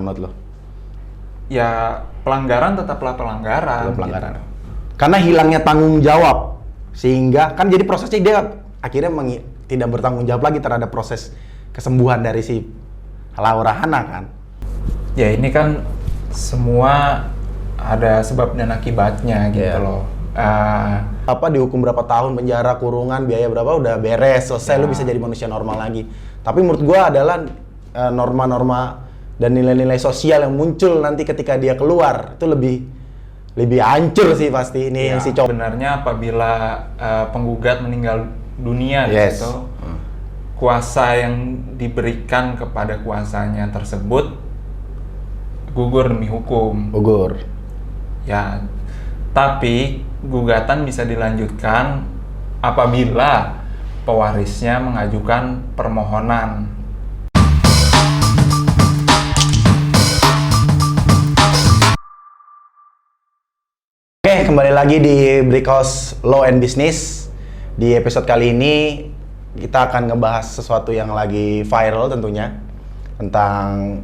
menurut lo? Ya pelanggaran tetaplah pelanggaran. Pelanggaran. Gitu. Karena hilangnya tanggung jawab, sehingga kan jadi prosesnya dia akhirnya tidak bertanggung jawab lagi terhadap proses kesembuhan dari si Laura Hana kan. Ya ini kan semua ada sebab dan akibatnya gitu loh. Dihukum berapa tahun penjara, kurungan, biaya berapa, udah beres, selesai, lu bisa jadi manusia normal lagi. Tapi menurut gua adalah norma-norma dan nilai-nilai sosial yang muncul nanti ketika dia keluar itu lebih hancur sih pasti ini yang si cowok. Sebenarnya apabila penggugat meninggal dunia gitu, kuasa yang diberikan kepada kuasanya tersebut gugur demi hukum. Gugur. Ya, tapi gugatan bisa dilanjutkan apabila pewarisnya mengajukan permohonan. Oke, kembali lagi di Brickhouse Law and Business. Di episode kali ini kita akan ngebahas sesuatu yang lagi viral tentunya tentang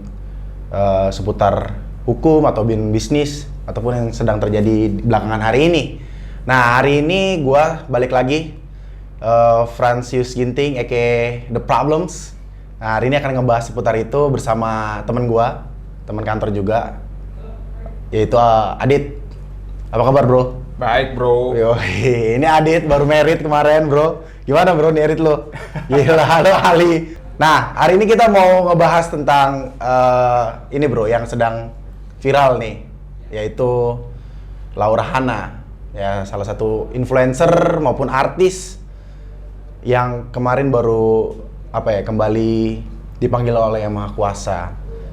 seputar hukum atau bisnis ataupun yang sedang terjadi belakangan hari ini. Nah, hari ini gua balik lagi Francius Ginting aka The Problems. Nah, hari ini akan ngebahas seputar itu bersama teman gua, teman kantor juga, yaitu Adit. Apa kabar, bro? Baik, bro. Yoi, ini Adit baru merit kemarin, bro. Gimana, bro, merit lo? Gila, halo Ali. Nah, hari ini kita mau ngebahas tentang ini, bro, yang sedang viral nih, yaitu Laura Hana, ya salah satu influencer maupun artis yang kemarin baru kembali dipanggil oleh Yang Maha Kuasa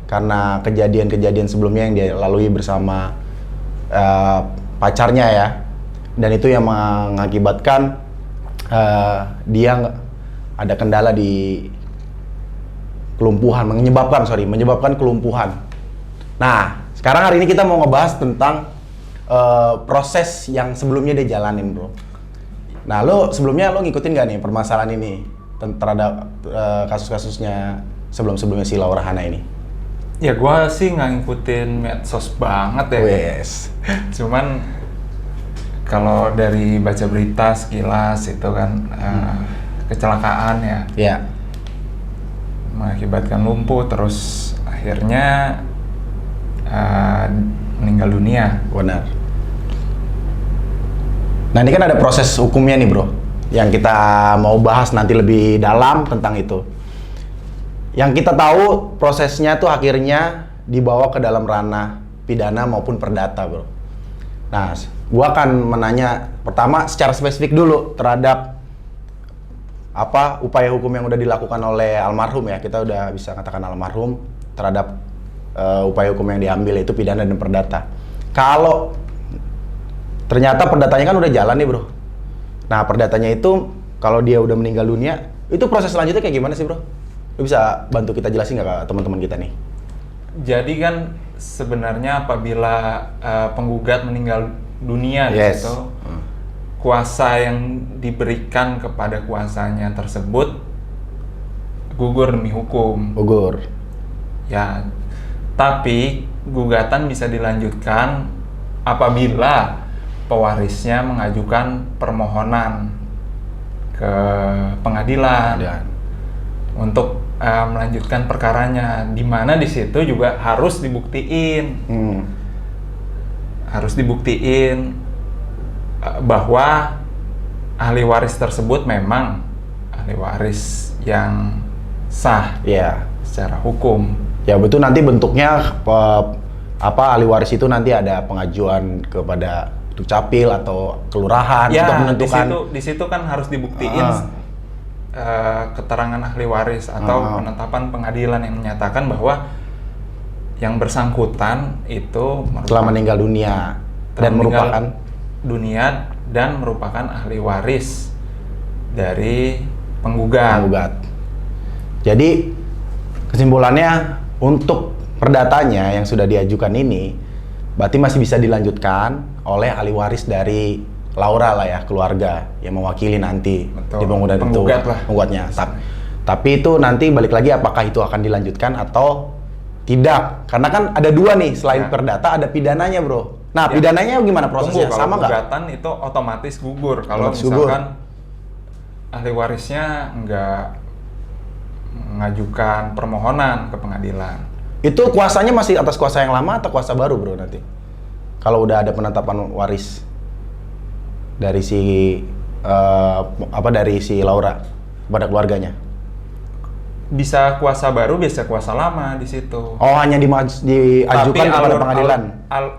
karena kejadian-kejadian sebelumnya yang dia lalui bersama pacarnya ya, dan itu yang mengakibatkan dia ada kendala di kelumpuhan, menyebabkan kelumpuhan. Nah, sekarang hari ini kita mau ngebahas tentang proses yang sebelumnya dia jalanin, bro. Nah, sebelumnya lo ngikutin nggak nih permasalahan ini terhadap kasus-kasusnya sebelum-sebelumnya si Laura Hana ini? Ya gua sih nggak ngikutin medsos banget ya. Yes. Cuman kalau dari baca berita sekilas itu kan kecelakaan ya. Iya. Mengakibatkan lumpuh terus akhirnya meninggal dunia. Benar. Nah, ini kan ada proses hukumnya nih, bro, yang kita mau bahas nanti lebih dalam tentang itu. Yang kita tahu prosesnya tuh akhirnya dibawa ke dalam ranah pidana maupun perdata, bro. Nah, gua akan menanya pertama secara spesifik dulu terhadap upaya hukum yang udah dilakukan oleh almarhum ya. Kita udah bisa katakan almarhum terhadap upaya hukum yang diambil, yaitu pidana dan perdata. Kalau ternyata perdatanya kan udah jalan nih, bro. Nah, perdatanya itu kalau dia udah meninggal dunia, itu proses selanjutnya kayak gimana sih, bro? Lu bisa bantu kita jelasin nggak ke teman-teman kita nih? Jadi kan sebenarnya apabila penggugat meninggal dunia gitu, kuasa yang diberikan kepada kuasanya tersebut gugur demi hukum. Gugur. Ya, tapi gugatan bisa dilanjutkan apabila pewarisnya mengajukan permohonan ke pengadilan untuk melanjutkan perkaranya, di mana di situ juga harus dibuktiin, bahwa ahli waris tersebut memang ahli waris yang sah, secara hukum. Ya betul, nanti bentuknya ahli waris itu nanti ada pengajuan kepada Dukcapil atau kelurahan untuk menentukan. Di situ kan harus dibuktiin keterangan ahli waris atau penetapan pengadilan yang menyatakan bahwa yang bersangkutan itu telah meninggal dunia dan merupakan ahli waris dari penggugat. Jadi kesimpulannya untuk perdatanya yang sudah diajukan ini berarti masih bisa dilanjutkan oleh ahli waris dari Laura lah ya, keluarga yang mewakili nanti. Betul. Di penggugatnya. Tapi itu nanti balik lagi apakah itu akan dilanjutkan atau Tidak, karena kan ada dua nih, selain Ya. perdata ada pidananya bro. Nah, Ya. pidananya gimana prosesnya? Tunggu, Sama kalau nggak? gugatan itu otomatis gugur. Kalau Otomatis gugur. misalkan ahli warisnya nggak mengajukan permohonan ke pengadilan. Itu kuasanya masih atas kuasa yang lama atau kuasa baru bro nanti? Kalau udah ada penetapan waris dari dari si Laura pada keluarganya. Bisa kuasa baru, bisa kuasa lama di situ. Oh, hanya diajukan kepada pengadilan.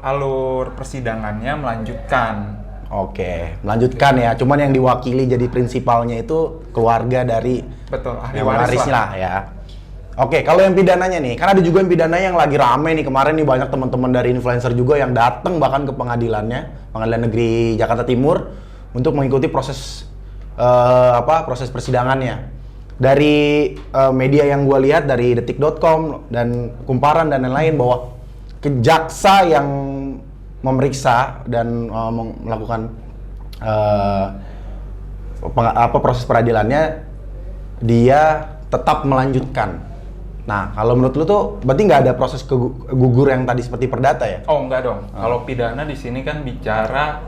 Alur persidangannya melanjutkan. Oke, melanjutkan ya. Cuman yang diwakili jadi prinsipalnya itu keluarga dari Betul, ahli yang waris warisnya lah. lah ya. Oke, kalau yang pidananya nih, kan ada juga yang pidananya yang lagi rame nih kemarin nih, banyak teman-teman dari influencer juga yang datang bahkan ke pengadilannya, Pengadilan Negeri Jakarta Timur untuk mengikuti proses proses persidangannya. Dari media yang gue lihat dari detik.com dan Kumparan dan lain-lain bahwa jaksa yang memeriksa dan melakukan proses peradilannya, dia tetap melanjutkan. Nah, kalau menurut lu tuh berarti nggak ada proses gugur yang tadi seperti perdata ya? Oh, enggak dong. Kalau pidana di sini kan bicara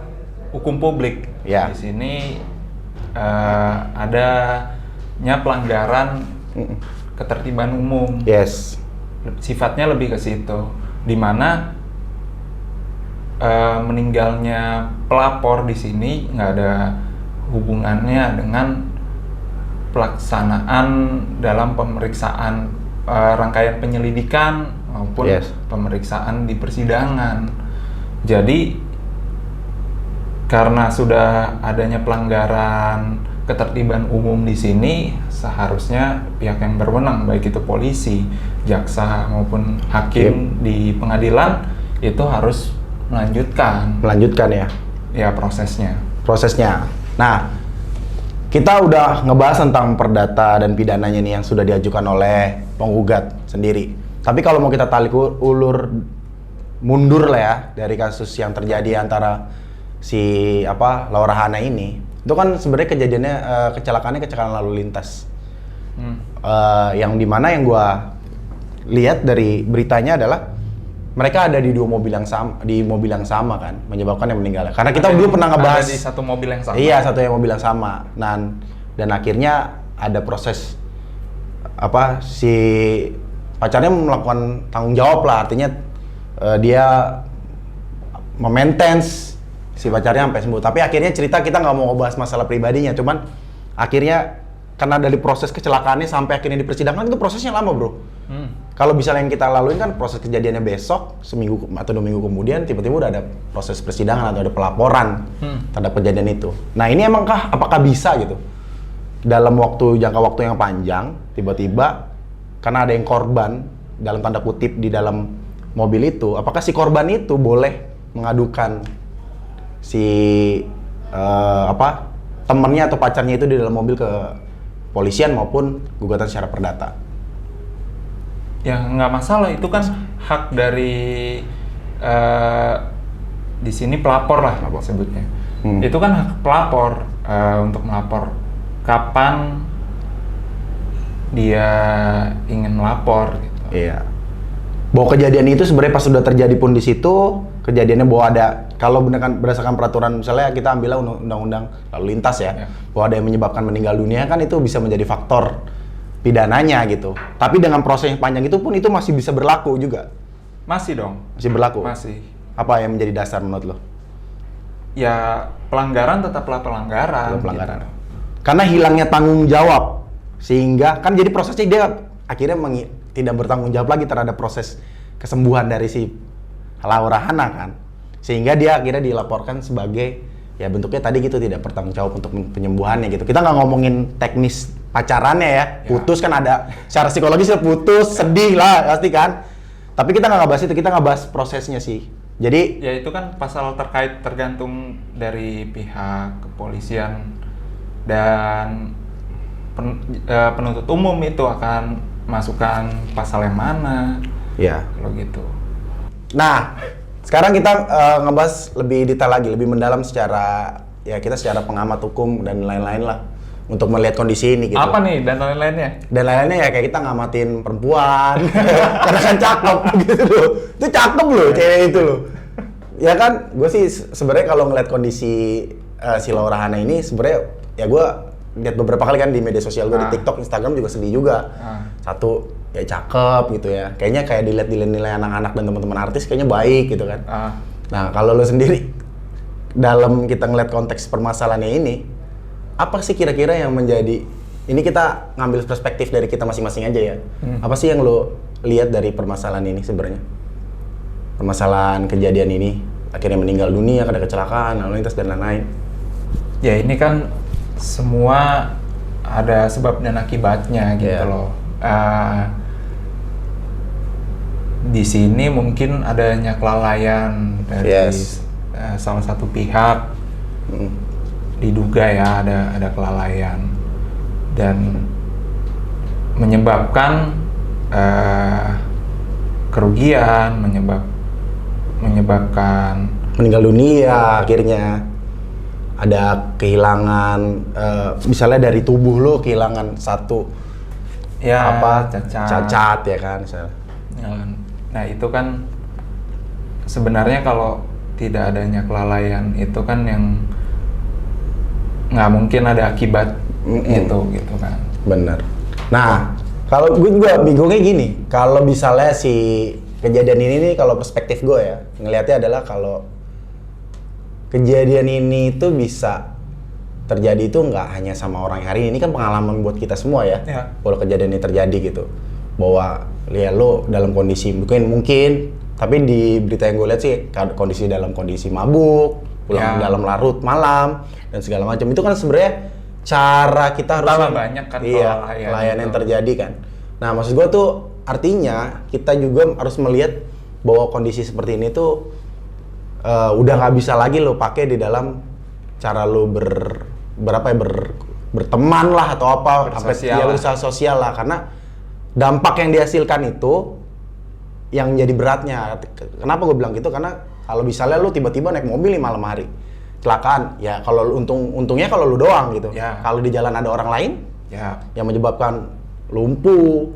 hukum publik. Ya. Di sini adanya pelanggaran ketertiban umum. Yes. Sifatnya lebih ke situ, di mana meninggalnya pelapor di sini nggak ada hubungannya dengan pelaksanaan dalam pemeriksaan rangkaian penyelidikan maupun Yes. pemeriksaan di persidangan. Jadi karena sudah adanya pelanggaran ketertiban umum di sini, seharusnya pihak yang berwenang, baik itu polisi, jaksa maupun hakim di pengadilan, itu harus Melanjutkan ya prosesnya. Nah, kita udah ngebahas tentang perdata dan pidananya nih yang sudah diajukan oleh penggugat sendiri. Tapi kalau mau kita tarik ulur mundur lah ya dari kasus yang terjadi antara si Laura Hana ini, itu kan sebenarnya kejadiannya kecelakaan lalu lintas. Yang dimana yang gua lihat dari beritanya adalah mereka ada di mobil yang sama kan, menyebabkan yang meninggal. Karena kita dulu pernah ngebahas ada di satu mobil yang sama. Iya, satu yang mobil yang sama. Dan akhirnya ada proses si pacarnya melakukan tanggung jawab lah, artinya dia memaintenance si pacarnya sampai sembuh. Tapi akhirnya cerita kita nggak mau ngebahas masalah pribadinya, cuman akhirnya karena dari proses kecelakaannya sampai akhirnya di persidangan itu prosesnya lama bro. Kalau misalnya yang kita laluin kan proses kejadiannya besok, seminggu atau 2 minggu kemudian tiba-tiba udah ada proses persidangan atau ada pelaporan terhadap kejadian itu. Nah ini apakah bisa gitu dalam jangka waktu yang panjang tiba-tiba karena ada yang korban dalam tanda kutip di dalam mobil itu, apakah si korban itu boleh mengadukan si temennya atau pacarnya itu di dalam mobil ke polisian maupun gugatan secara perdata? Ya nggak masalah, itu kan hak dari di sini pelapor lah sebutnya. Itu kan hak pelapor untuk melapor kapan dia ingin melapor gitu. Iya. Bahwa kejadian itu sebenarnya pas sudah terjadi pun di situ kejadiannya bahwa ada, kalau berdasarkan peraturan misalnya kita ambillah undang-undang lalu lintas ya, bahwa ada yang menyebabkan meninggal dunia kan itu bisa menjadi faktor pidananya gitu. Tapi dengan proses yang panjang itu pun itu masih bisa berlaku juga. Masih dong. Masih berlaku. Masih. Apa yang menjadi dasar menurut lo? Ya pelanggaran tetaplah pelanggaran. Pelanggaran. Gitu. Karena hilangnya tanggung jawab sehingga kan jadi prosesnya dia akhirnya tidak bertanggung jawab lagi terhadap proses kesembuhan dari si Laura Hana kan, sehingga dia akhirnya dilaporkan sebagai ya bentuknya tadi gitu tidak bertanggung jawab untuk penyembuhannya gitu. Kita nggak ngomongin teknis pacarannya ya, putus kan ada secara psikologis putus, sedih lah pasti kan. Tapi kita nggak ngebahas itu, kita nggak bahas prosesnya sih. Jadi ya itu kan pasal terkait tergantung dari pihak kepolisian dan penuntut umum itu akan masukkan pasal yang mana. ya. Kalau gitu. Nah, sekarang kita ngebahas lebih detail lagi, lebih mendalam secara pengamat hukum dan lain-lain lah untuk melihat kondisi ini gitu. Apa nih dan lain-lainnya? Dan lain-lainnya ya kayak kita ngamatin perempuan, karena kan cakep gitu loh. Itu cakep loh cewek itu loh. Ya kan, gue sih sebenarnya kalau ngeliat kondisi si Laura Hana ini sebenarnya ya gue lihat beberapa kali kan di media sosial gue di TikTok, Instagram juga sedih juga. Satu ya cakep gitu ya. Kayaknya kayak dilihat nilai anak-anak dan teman-teman artis kayaknya baik gitu kan. Nah, kalau lo sendiri dalam kita ngeliat konteks permasalahannya ini, apa sih kira-kira yang menjadi, ini kita ngambil perspektif dari kita masing-masing aja ya. Apa sih yang lo lihat dari permasalahan ini sebenarnya? Permasalahan kejadian ini, akhirnya meninggal dunia, ada kecelakaan, lalu lintas dan lain-lain. Ya ini kan semua ada sebab dan akibatnya gitu loh. Di sini mungkin adanya kelalaian dari salah satu pihak, diduga ya ada kelalaian dan menyebabkan kerugian, menyebabkan meninggal dunia, akhirnya ada kehilangan, misalnya dari tubuh lo kehilangan satu cacat ya kan misalnya. Nah itu kan sebenarnya kalau tidak adanya kelalaian itu kan yang nggak mungkin ada akibat gitu kan. Bener. Nah kalau gue juga bingungnya gini, kalau misalnya si kejadian ini nih, kalau perspektif gue ya ngelihatnya adalah kalau kejadian ini itu bisa terjadi itu nggak hanya sama orang yang hari ini kan pengalaman buat kita semua ya. Kalau kejadian ini terjadi gitu, bahwa ya lo dalam kondisi mungkin tapi di berita yang gue lihat sih kondisi dalam kondisi mabuk, pulang dalam larut malam dan segala macam, itu kan sebenarnya cara kita harus banyak kan kelalaian yang terjadi kan. Nah maksud gue tuh artinya kita juga harus melihat bahwa kondisi seperti ini tuh udah nggak bisa lagi lo pakai di dalam cara lo berteman lah atau apa, bersosial lah, karena dampak yang dihasilkan itu yang jadi beratnya. Kenapa gue bilang gitu? Karena kalau misalnya lu tiba-tiba naik mobil nih malam hari, kecelakaan, ya kalau untungnya kalau lu doang gitu. Kalau di jalan ada orang lain, yang menyebabkan lumpuh,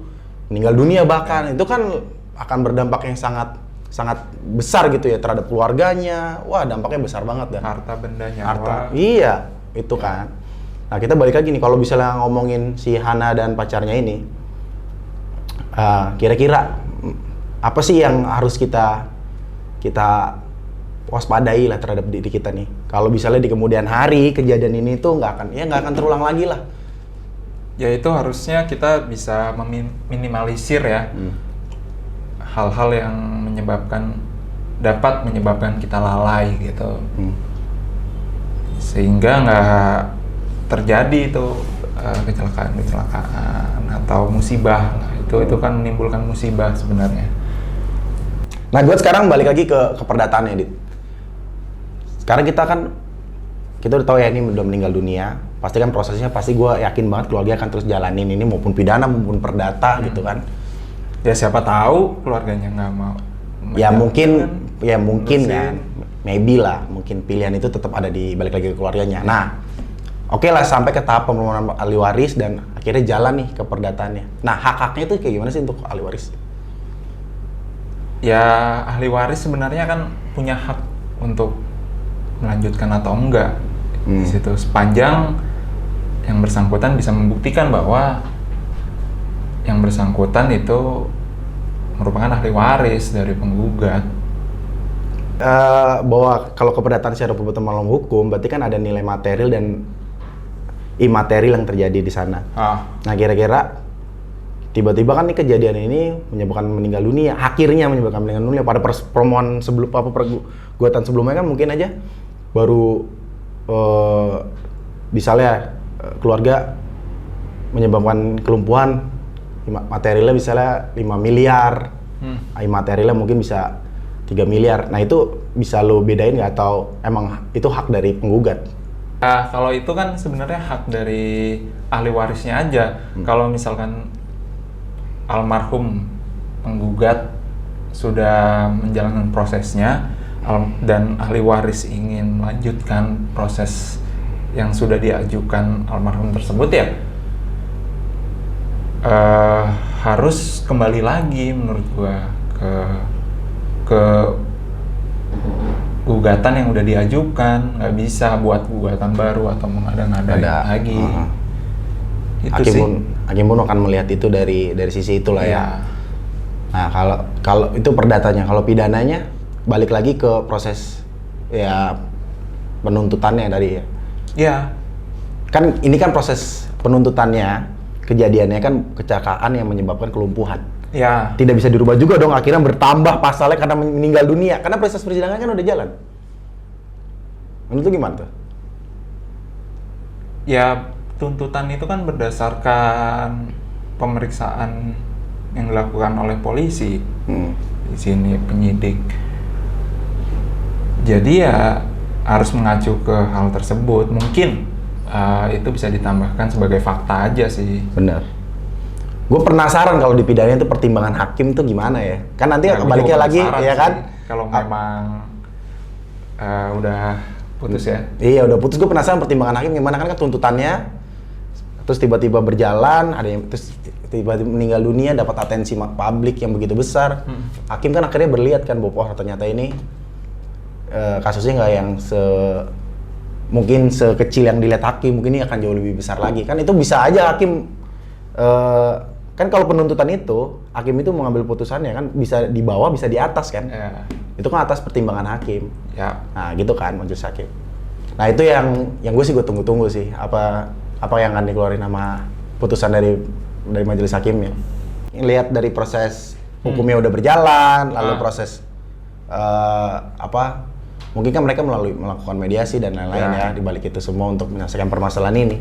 meninggal dunia bahkan, itu kan akan berdampak yang sangat besar gitu ya terhadap keluarganya. Wah, dampaknya besar banget dah. Harta benda nyawa. Iya, itu kan. Nah, kita balik lagi nih, kalau misalnya ngomongin si Hana dan pacarnya ini, kira-kira apa sih yang harus kita waspadai lah terhadap diri kita nih? Kalau misalnya di kemudian hari kejadian ini tuh nggak akan terulang lagi lah. Ya itu harusnya kita bisa meminimalisir ya hal-hal yang dapat menyebabkan kita lalai gitu, sehingga nggak terjadi itu kecelakaan atau musibah. Itu kan menimbulkan musibah sebenarnya. Nah, gue sekarang balik lagi ke perdataannya, Dit. Sekarang kita udah tahu ya ini udah meninggal dunia. Pasti kan prosesnya gue yakin banget keluarga akan terus jalanin ini maupun pidana maupun perdata gitu kan. Ya siapa tahu keluarganya nggak mau. Ya mungkin kan, maybe lah, mungkin pilihan itu tetap ada di balik lagi ke keluarganya. Nah, oke lah sampai ke tahap permohonan ahli waris dan akhirnya jalan nih ke perdataannya. Nah, hak-haknya itu kayak gimana sih untuk ahli waris? Ya ahli waris sebenarnya kan punya hak untuk melanjutkan atau enggak di situ, sepanjang yang bersangkutan bisa membuktikan bahwa yang bersangkutan itu merupakan ahli waris dari penggugat. Bahwa kalau keperdataan secara perbuatan melawan hukum berarti kan ada nilai material dan imaterial yang terjadi di sana. Nah, kira-kira tiba-tiba kan nih kejadian ini menyebabkan meninggal dunia, akhirnya menyebabkan meninggal dunia. Pada permohonan perbuatan sebelumnya kan mungkin aja baru misalnya keluarga menyebabkan kelumpuhan, materialnya misalnya 5 miliar, imaterialnya mungkin bisa 3 miliar. Nah itu bisa lo bedain nggak atau emang itu hak dari penggugat? Kalau itu kan sebenarnya hak dari ahli warisnya aja. Kalau misalkan almarhum penggugat sudah menjalankan prosesnya dan ahli waris ingin melanjutkan proses yang sudah diajukan almarhum tersebut ya harus kembali lagi menurut gua ke gugatan yang udah diajukan, nggak bisa buat gugatan baru atau mengada-ngadain lagi. Itu Hakim pun akan melihat itu dari sisi itulah ya. Nah kalau itu perdatanya, kalau pidananya balik lagi ke proses ya penuntutannya tadi ya. Iya. Kan ini kan proses penuntutannya, kejadiannya kan kecelakaan yang menyebabkan kelumpuhan. Ya. Tidak bisa dirubah juga dong, akhirnya bertambah pasalnya karena meninggal dunia. Karena proses persidangan kan udah jalan. Menurut lu gimana tuh? Ya, tuntutan itu kan berdasarkan pemeriksaan yang dilakukan oleh polisi. Di sini penyidik. Jadi ya harus mengacu ke hal tersebut. Mungkin itu bisa ditambahkan sebagai fakta aja sih. Bener. Gue penasaran kalau di pidana itu pertimbangan hakim tuh gimana ya? Kan nanti baliknya lagi, ya kan? Kalau memang udah putus ya? Iya, udah putus. Gue penasaran pertimbangan hakim gimana, kan tuntutannya, terus tiba-tiba berjalan, ada yang terus tiba-tiba meninggal dunia, dapat atensi publik yang begitu besar. Hakim kan akhirnya berlihat kan, bahwa ternyata ini kasusnya nggak yang mungkin sekecil yang dilihat hakim, mungkin ini akan jauh lebih besar lagi. Kan itu bisa aja hakim kan kalau penuntutan itu, hakim itu mengambil putusannya kan bisa di bawah, bisa di atas kan. Itu kan atas pertimbangan hakim. Nah gitu kan majelis hakim. Nah itu yang gue sih gue tunggu-tunggu sih, apa yang akan dikeluarin sama putusan dari majelis hakimnya. Lihat dari proses hukumnya udah berjalan, lalu proses mungkin kan mereka melakukan mediasi dan lain-lain ya di balik itu semua untuk menyelesaikan permasalahan ini.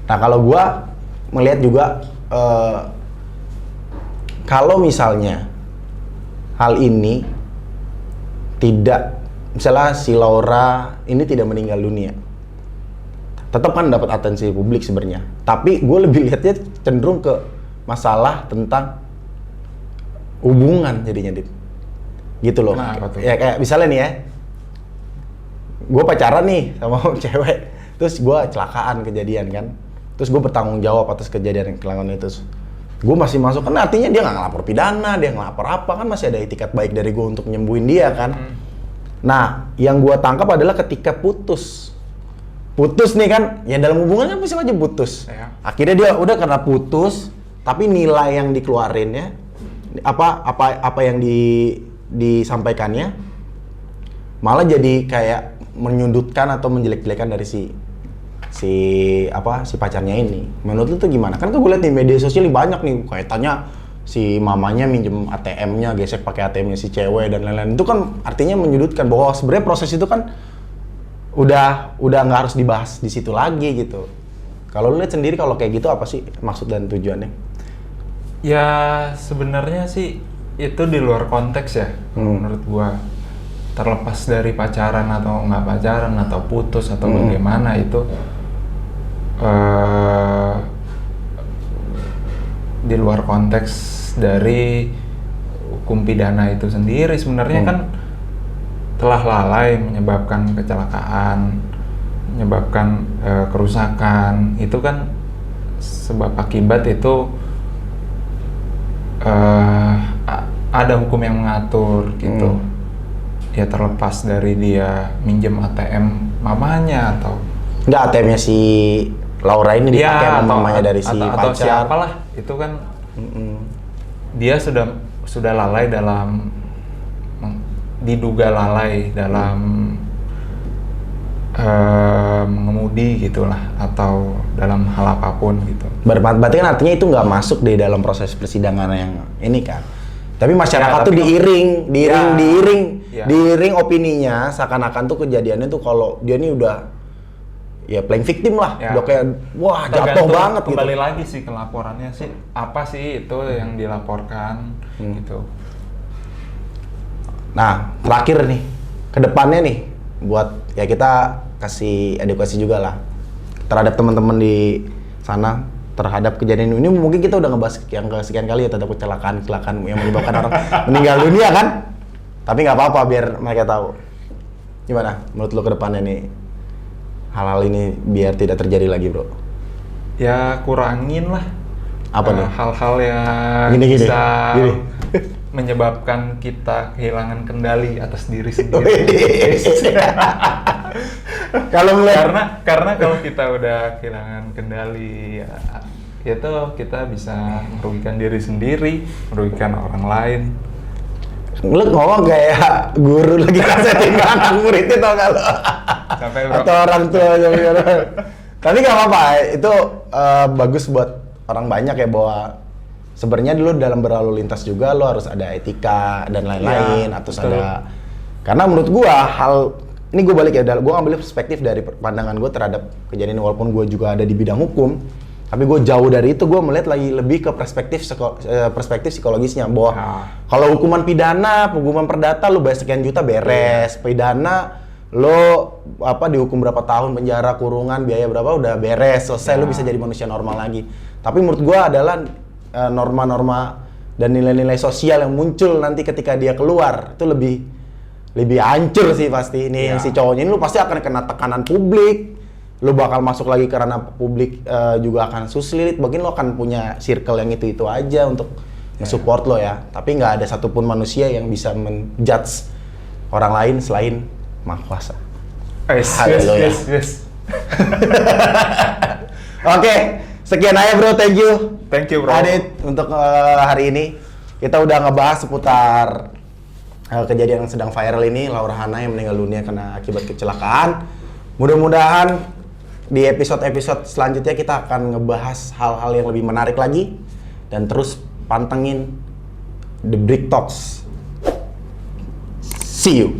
Nah kalau gue melihat juga kalau misalnya hal ini tidak, misalnya si Laura ini tidak meninggal dunia, tetap kan dapat atensi publik sebenarnya. Tapi gue lebih lihatnya cenderung ke masalah tentang hubungan jadinya, Dit. Gitu loh. Ya kayak misalnya nih ya, gue pacaran nih sama cewek, terus gue kecelakaan kejadian kan, terus gue bertanggung jawab atas kejadian kecelakaan itu. Gue masih masuk, kan artinya dia nggak ngelapor pidana, dia ngelapor apa, kan masih ada itikat baik dari gue untuk nyembuhin dia kan. Nah, yang gue tangkap adalah ketika putus nih kan, ya dalam hubungan kan masih aja putus. Akhirnya dia udah karena putus, tapi nilai yang dikeluarinnya, apa yang disampaikannya, malah jadi kayak menyudutkan atau menjelek-jelekan dari si pacarnya ini. Menurut lu tuh gimana? Kan gue lihat di media sosial banyak nih kaitannya si mamanya minjem ATM-nya, gesek pakai ATM-nya si cewek dan lain-lain. Itu kan artinya menyudutkan bahwa sebenarnya proses itu kan udah nggak harus dibahas di situ lagi gitu. Kalau lu lihat sendiri kalau kayak gitu apa sih maksud dan tujuannya? Ya sebenarnya sih itu di luar konteks ya menurut gua. Terlepas dari pacaran atau nggak pacaran atau putus atau bagaimana itu di luar konteks dari hukum pidana itu sendiri. Sebenarnya kan telah lalai menyebabkan kecelakaan, menyebabkan kerusakan, itu kan sebab akibat itu ada hukum yang mengatur gitu. Ya terlepas dari dia minjem ATM mamanya atau enggak, ATM-nya si Laura ini dipakai sama mamanya dari si pacar. Atau siapalah, itu kan dia sudah lalai dalam diduga lalai dalam mengemudi gitulah, atau dalam hal apapun gitu. Berarti kan artinya itu nggak masuk di dalam proses persidangan yang ini kan. Tapi masyarakat tuh diiring opininya seakan-akan tuh kejadiannya tuh kalau dia ini udah ya playing victim lah, udah kayak wah jatuh banget gitu. Kembali lagi sih ke laporannya sih, apa sih itu yang dilaporkan gitu. Nah, terakhir nih, kedepannya nih, buat ya kita kasih edukasi juga lah terhadap teman-teman di sana terhadap kejadian ini. Mungkin kita udah ngebahas yang kesekian kali ya tentang kecelakaan yang menyebabkan orang meninggal dunia kan. Tapi nggak apa-apa biar mereka tahu. Gimana menurut lo kedepannya nih? hal-hal ini biar tidak terjadi lagi, bro? Ya kurangin lah. Apa nih? Hal-hal yang Gini. bisa menyebabkan kita kehilangan kendali atas diri sendiri. Kalau ngeliat karena kalau kita udah kehilangan kendali, ya, itu kita bisa merugikan diri sendiri, merugikan orang lain. lu ngomong kayak guru lagi kasetin anak muridnya, tau gak lo? Sampai Atau orang tua. Tapi nggak apa-apa, itu bagus buat orang banyak ya, bahwa sebenarnya dulu dalam berlalu lintas juga lo harus ada etika dan lain-lain, Ya, atau betul. ada, karena menurut gua ini gue balik ya, gue ngambil perspektif dari pandangan gue terhadap kejadian ini, walaupun gue juga ada di bidang hukum, tapi gue jauh dari itu, gue melihat lagi lebih ke perspektif psikologisnya, bahwa kalau hukuman pidana, hukuman perdata lo bayar sekian juta beres, pidana lo dihukum berapa tahun penjara, kurungan, biaya berapa udah beres, selesai, lo bisa jadi manusia normal lagi. Tapi menurut gue adalah norma-norma dan nilai-nilai sosial yang muncul nanti ketika dia keluar itu lebih hancur sih pasti. Nih yang si cowoknya ini lu pasti akan kena tekanan publik, lu bakal masuk lagi ke ranah publik, juga akan suslit, mungkin lo akan punya circle yang itu aja untuk nge-support lo ya. Tapi nggak ada satupun manusia yang bisa menjudge orang lain selain Maha Kuasa. Haleluya. Yes. Oke, sekian aja bro, thank you. Thank you, bro. Adit, untuk hari ini kita udah ngebahas seputar kejadian yang sedang viral ini, Laura Hana yang meninggal dunia karena akibat kecelakaan. Mudah-mudahan di episode-episode selanjutnya kita akan ngebahas hal-hal yang lebih menarik lagi, dan terus pantengin The Brick Talks. See you.